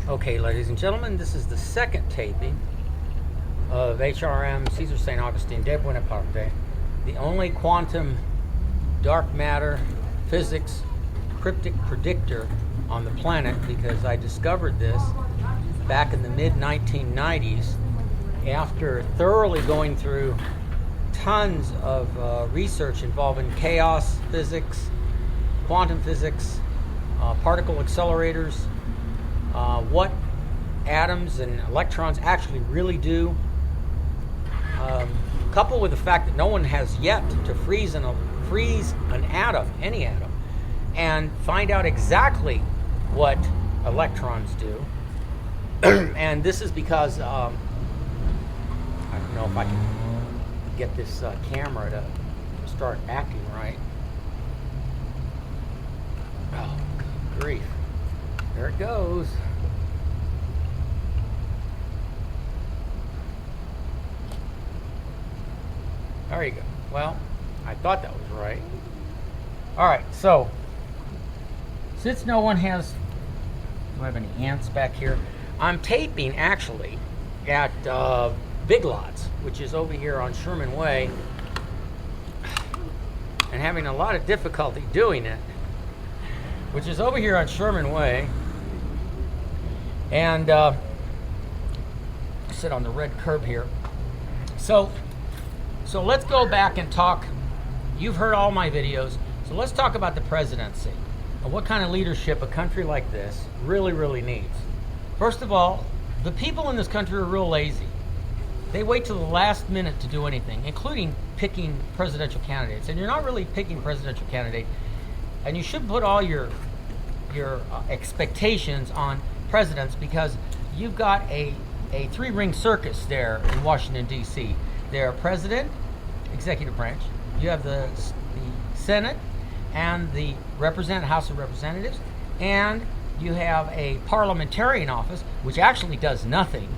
Okay, ladies and gentlemen, this is the second taping of HRM Caesar St. Augustine de Buonaparte, the only quantum dark matter physics cryptic predictor on the planet, because I discovered this back in the mid-1990s after thoroughly going through tons of research involving chaos physics, quantum physics, particle accelerators, what atoms and electrons actually really do, coupled with the fact that no one has yet to freeze an atom, any atom, and find out exactly what electrons do. And this is because I don't know if I can get this camera to start acting right. Oh, good grief. There it goes. There you go. Well, I thought that was right. All right, so since no one has, do I have any ants back here? I'm taping actually at Big Lots, which is over here on Sherman Way, and having a lot of difficulty doing it, which is over here on Sherman Way. And sit on the red curb here. So let's go back and talk. You've heard all my videos, so let's talk about the presidency and what kind of leadership a country like this really, really needs. First of all, the people in this country are real lazy. They wait till the last minute to do anything, including picking presidential candidates. And you're not really picking presidential candidate, and you should put all your expectations on presidents, because you've got a three-ring circus there in Washington, D.C. They're president, executive branch. You have the Senate and the House of Representatives, and you have a parliamentarian office, which actually does nothing.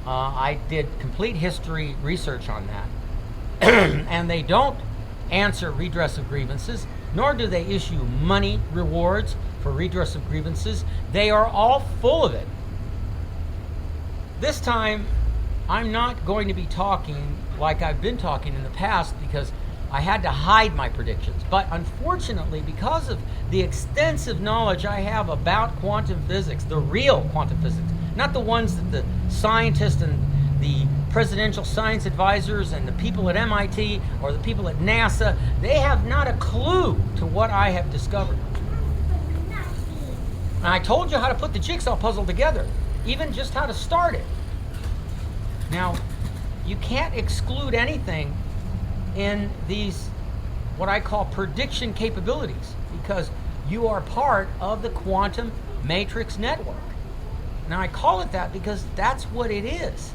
I did complete history research on that. And they don't answer redress of grievances, nor do they issue money rewards for redress of grievances. They are all full of it. This time, I'm not going to be talking like I've been talking in the past, because I had to hide my predictions. But unfortunately, because of the extensive knowledge I have about quantum physics, the real quantum physics, not the ones that the scientists and the presidential science advisors and the people at MIT or the people at NASA, they have not a clue to what I have discovered. And I told you how to put the jigsaw puzzle together, even just how to start it. Now, you can't exclude anything in these, what I call prediction capabilities, because you are part of the quantum matrix network. Now, I call it that because that's what it is,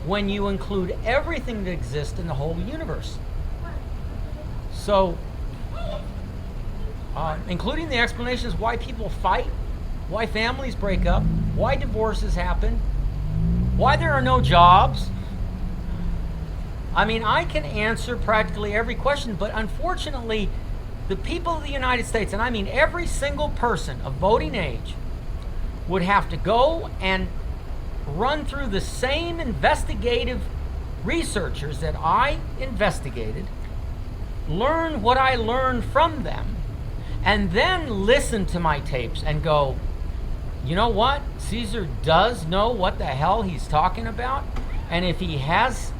when you include everything that exists in the whole universe. So, including the explanations why people fight, why families break up, why divorces happen, why there are no jobs. I mean, I can answer practically every question, but unfortunately, the people of the United States, and I mean every single person of voting age, would have to go and run through the same investigative researchers that I investigated, learn what I learned from them, and then listen to my tapes and go, you know what? Caesar does know what the hell he's talking about. And if he has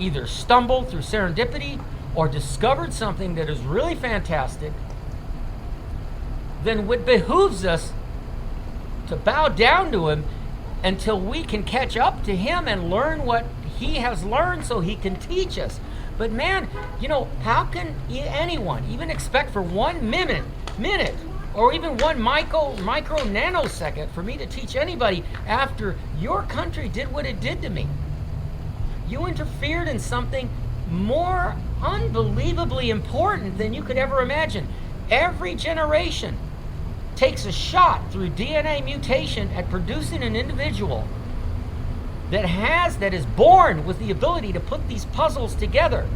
either stumbled through serendipity or discovered something that is really fantastic, then it behooves us to bow down to him until we can catch up to him and learn what he has learned so he can teach us. But man, you know, how can anyone even expect for 1 minute, or even one micro nanosecond for me to teach anybody after your country did what it did to me? You interfered in something more unbelievably important than you could ever imagine. Every generation takes a shot through DNA mutation at producing an individual that is born with the ability to put these puzzles together.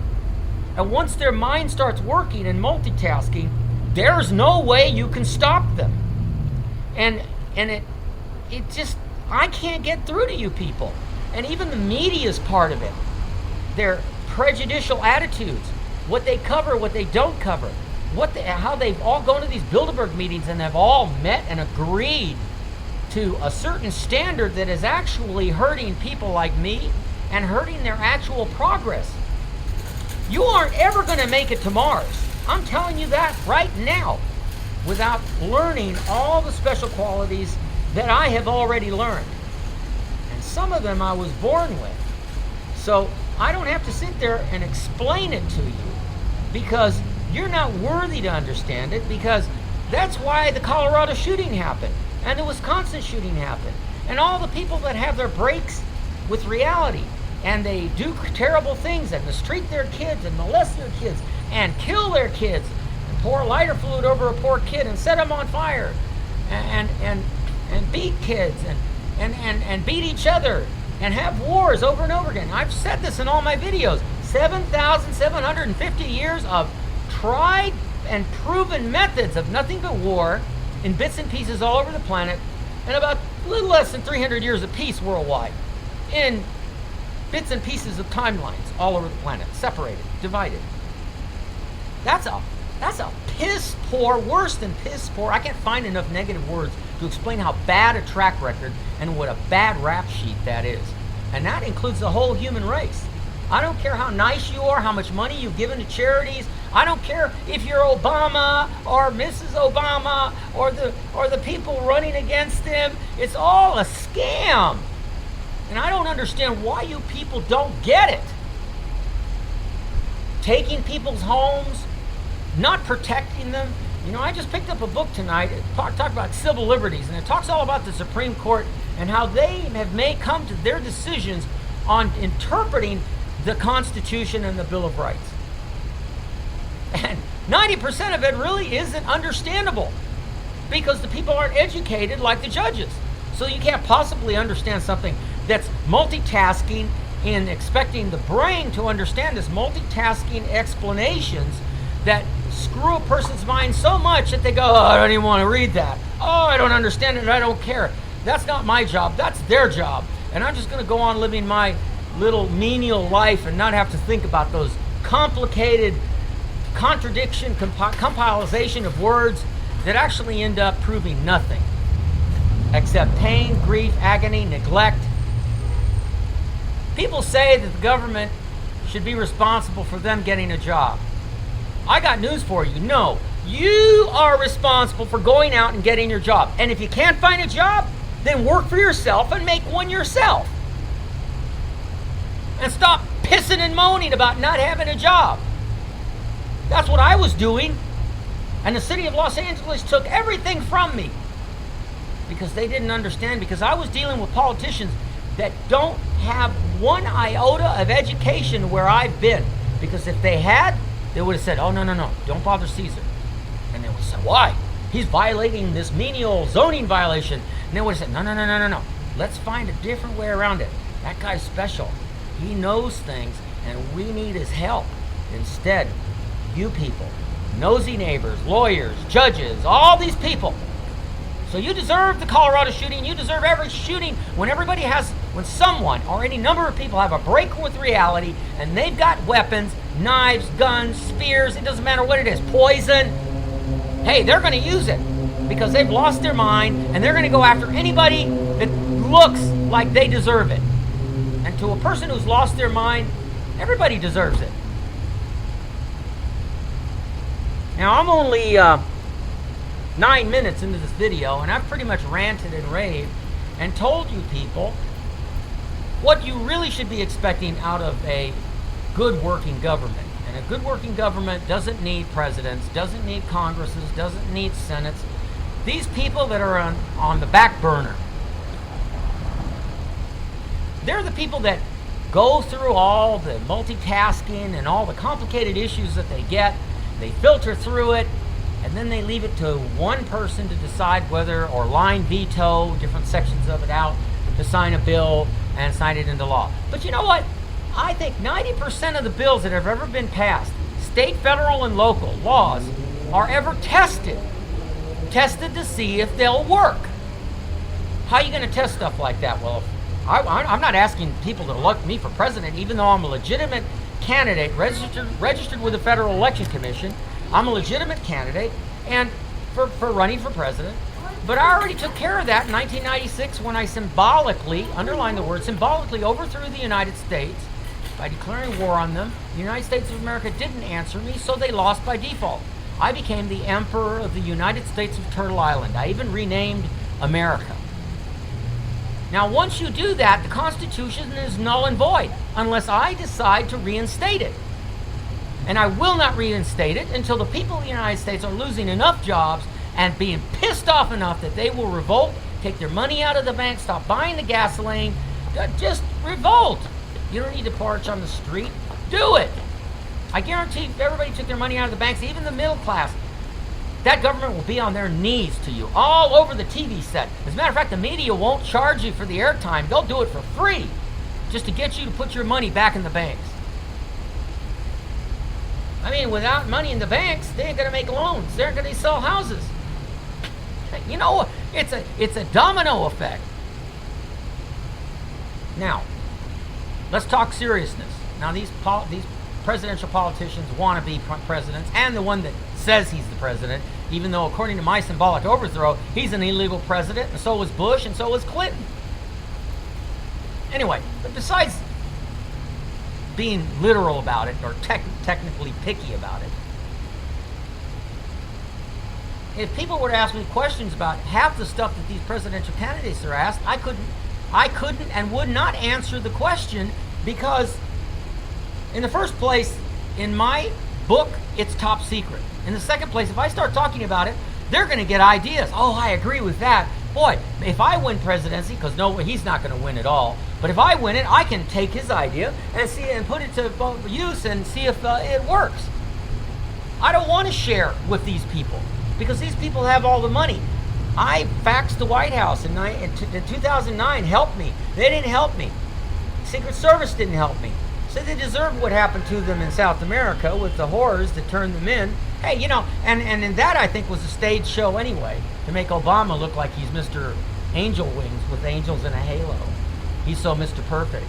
And once their mind starts working and multitasking, there's no way you can stop them. And And it just, I can't get through to you people. And even the media is part of it. Their prejudicial attitudes, what they cover, what they don't cover, how they've all gone to these Bilderberg meetings and have all met and agreed to a certain standard that is actually hurting people like me and hurting their actual progress. You aren't ever going to make it to Mars. I'm telling you that right now, without learning all the special qualities that I have already learned. And some of them I was born with. So I don't have to sit there and explain it to you, because you're not worthy to understand it, because that's why the Colorado shooting happened and the Wisconsin shooting happened, and all the people that have their breaks with reality and they do terrible things and mistreat their kids and molest their kids and kill their kids and pour lighter fluid over a poor kid and set them on fire and beat kids and beat each other and have wars over and over again. I've said this in all my videos. 7,750 years of tried and proven methods of nothing but war in bits and pieces all over the planet, and about a little less than 300 years of peace worldwide in bits and pieces of timelines all over the planet, separated, divided. That's a piss poor, worse than piss poor. I can't find enough negative words to explain how bad a track record and what a bad rap sheet that is. And that includes the whole human race. I don't care how nice you are, how much money you've given to charities. I don't care if you're Obama or Mrs. Obama or the people running against him. It's all a scam. And I don't understand why you people don't get it. Taking people's homes, not protecting them. You know, I just picked up a book tonight. It talked about civil liberties, and it talks all about the Supreme Court and how they may come to their decisions on interpreting the Constitution and the Bill of Rights. And 90% of it really isn't understandable because the people aren't educated like the judges. So you can't possibly understand something that's multitasking and expecting the brain to understand this multitasking explanations that screw a person's mind so much that they go, oh, I don't even want to read that. Oh, I don't understand it. I don't care. That's not my job. That's their job. And I'm just going to go on living my little menial life and not have to think about those complicated compilation of words that actually end up proving nothing except pain, grief, agony, neglect. People say that the government should be responsible for them getting a job. I got news for you. No, you are responsible for going out and getting your job. And if you can't find a job, then work for yourself and make one yourself. And stop pissing and moaning about not having a job. That's what I was doing. And the city of Los Angeles took everything from me because they didn't understand, because I was dealing with politicians that don't have one iota of education where I've been. Because if they had, they would have said, oh, no, don't bother Caesar. And they would have said, why? He's violating this menial zoning violation. And they would have said, no. Let's find a different way around it. That guy's special. He knows things, and we need his help. Instead, you people, nosy neighbors, lawyers, judges, all these people. So you deserve the Colorado shooting. You deserve every shooting when someone or any number of people have a break with reality and they've got weapons, knives, guns, spears, it doesn't matter what it is, poison. Hey, they're going to use it because they've lost their mind, and they're going to go after anybody that looks like they deserve it. And to a person who's lost their mind, everybody deserves it. Now, I'm only 9 minutes into this video, and I've pretty much ranted and raved and told you people what you really should be expecting out of a good working government. And a good working government doesn't need presidents, doesn't need Congresses, doesn't need Senates. These people that are on the back burner, they're the people that go through all the multitasking and all the complicated issues that they get. They filter through it, and then they leave it to one person to decide whether, or line veto different sections of it out, to sign a bill and sign it into law. But you know what? I think 90% of the bills that have ever been passed, state, federal, and local laws, are ever tested to see if they'll work. How are you going to test stuff like that? Well, I'm not asking people to elect me for president, even though I'm a legitimate candidate, registered with the Federal Election Commission. I'm a legitimate candidate and for running for president. But I already took care of that in 1996 when I symbolically, underline the word, symbolically overthrew the United States by declaring war on them. The United States of America didn't answer me, so they lost by default. I became the Emperor of the United States of Turtle Island. I even renamed America. Now, once you do that, the Constitution is null and void unless I decide to reinstate it. And I will not reinstate it until the people of the United States are losing enough jobs and being pissed off enough that they will revolt, take their money out of the bank, stop buying the gasoline, just revolt. You don't need to march on the street. Do it. I guarantee if everybody took their money out of the banks, even the middle class, that government will be on their knees to you, all over the TV set. As a matter of fact, the media won't charge you for the airtime. They'll do it for free just to get you to put your money back in the banks. I mean, without money in the banks, they ain't going to make loans. They aren't going to sell houses. You know, it's a domino effect. Now, let's talk seriousness. Now, these presidential politicians want to be presidents, and the one that says he's the president, even though according to my symbolic overthrow, he's an illegal president, and so was Bush, and so was Clinton. Anyway, but besides being literal about it, or technically picky about it, if people were to ask me questions about half the stuff that these presidential candidates are asked, I couldn't and would not answer the question, because in the first place, in my book, it's top secret. In the second place, if I start talking about it, they're going to get ideas. Oh, I agree with that. Boy, if I win presidency, because no, he's not going to win at all, but if I win it, I can take his idea and see and put it to use and see if it works. I don't want to share with these people, because these people have all the money. I faxed the White House in 2009, helped me. They didn't help me. Secret Service didn't help me. So they deserved what happened to them in South America with the horrors that turned them in. Hey, you know, and in that I think was a stage show anyway, to make Obama look like he's Mr. Angel Wings with angels in a halo. He's so Mr. Perfect.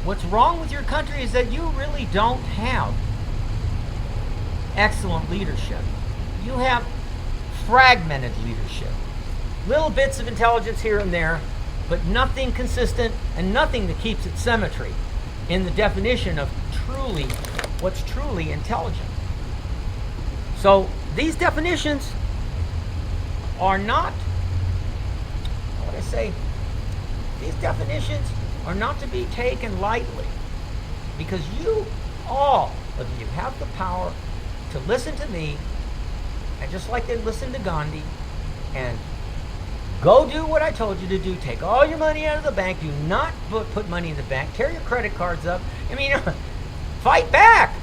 What's wrong with your country is that you really don't have excellent leadership. You have fragmented leadership. Little bits of intelligence here and there, but nothing consistent and nothing that keeps it symmetry in the definition of what's truly intelligent. So these definitions are not, these definitions are not to be taken lightly, because you, all of you, have the power to listen to me, and just like they listened to Gandhi, and go do what I told you to do. Take all your money out of the bank. Do not put money in the bank. Tear your credit cards up. I mean, fight back.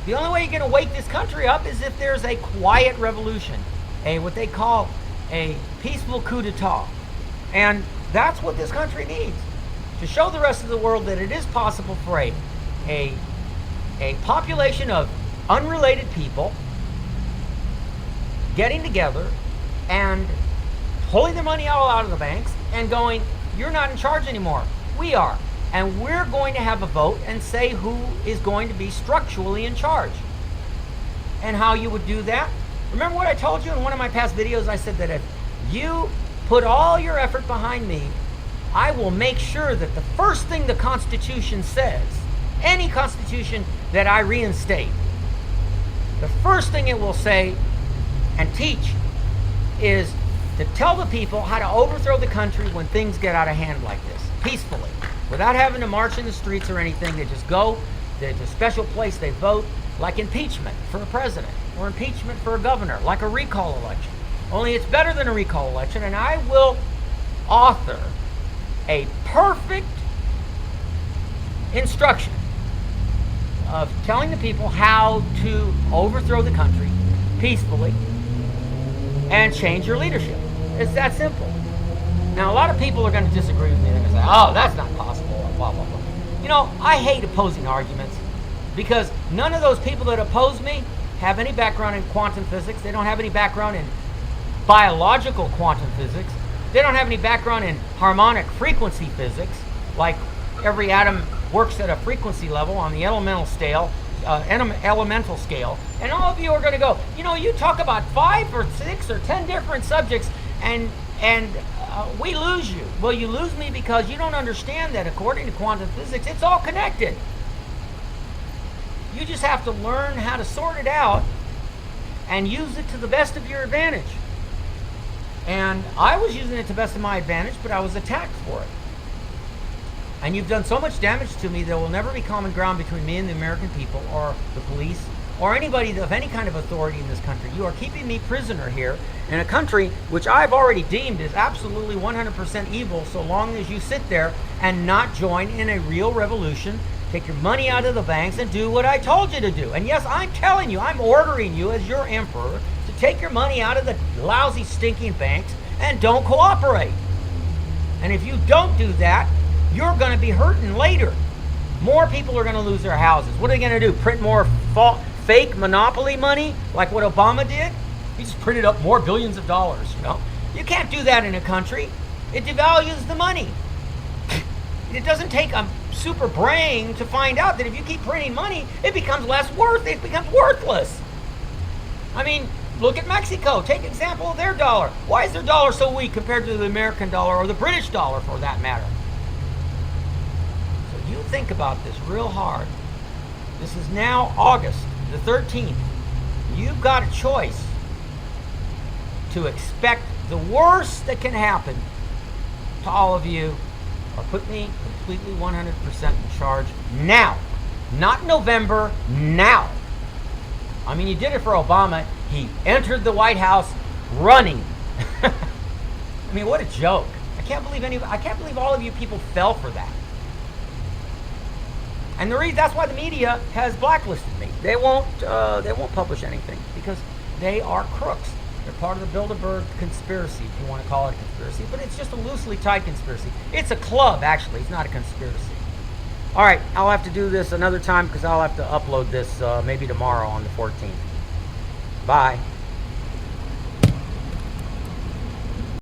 The only way you're going to wake this country up is if there's a quiet revolution, what they call a peaceful coup d'etat. And that's what this country needs, to show the rest of the world that it is possible for a population of unrelated people getting together and pulling their money all out of the banks and going, you're not in charge anymore. We are. And we're going to have a vote and say who is going to be structurally in charge. And how you would do that? Remember what I told you in one of my past videos? I said that if you put all your effort behind me, I will make sure that the first thing the Constitution says, any Constitution that I reinstate, the first thing it will say and teach is to tell the people how to overthrow the country when things get out of hand like this, peacefully, without having to march in the streets or anything. They just go, there's a special place they vote, like impeachment for a president, or impeachment for a governor, like a recall election. Only it's better than a recall election, and I will author a perfect instruction of telling the people how to overthrow the country peacefully and change your leadership. It's that simple. Now, a lot of people are going to disagree with me. They're going to say, oh, that's not possible, blah, blah, blah. You know, I hate opposing arguments, because none of those people that oppose me have any background in quantum physics. They don't have any background in biological quantum physics. They don't have any background in harmonic frequency physics, like every atom works at a frequency level on the elemental scale, and all of you are going to go, you talk about 5 or 6 or 10 different subjects, and we lose you. Well, you lose me because you don't understand that according to quantum physics, it's all connected. You just have to learn how to sort it out and use it to the best of your advantage. And I was using it to the best of my advantage, but I was attacked for it. And you've done so much damage to me, there will never be common ground between me and the American people or the police or anybody of any kind of authority in this country. You are keeping me prisoner here in a country which I've already deemed is absolutely 100% evil, so long as you sit there and not join in a real revolution, take your money out of the banks and do what I told you to do. And yes, I'm telling you, I'm ordering you as your emperor to take your money out of the lousy, stinking banks and don't cooperate. And if you don't do that, you're going to be hurting later. More people are going to lose their houses. What are they going to do? Print more fake monopoly money like what Obama did? He just printed up more billions of dollars, You can't do that in a country. It devalues the money. It doesn't take a super brain to find out that if you keep printing money, it becomes it becomes worthless. I mean, look at Mexico. Take example of their dollar. Why is their dollar so weak compared to the American dollar or the British dollar for that matter? So you think about this real hard. This is now August the 13th. You've got a choice to expect the worst that can happen to all of you, or put me completely 100% in charge now. Not November, now. I mean, you did it for Obama. He entered the White House running. I mean, what a joke. I can't believe all of you people fell for that. And that's why the media has blacklisted me. They won't publish anything because they are crooks. They're part of the Bilderberg conspiracy, if you want to call it a conspiracy, but it's just a loosely tied conspiracy. It's a club, actually. It's not a conspiracy. All right, I'll have to do this another time because I'll have to upload this maybe tomorrow on the 14th. Bye.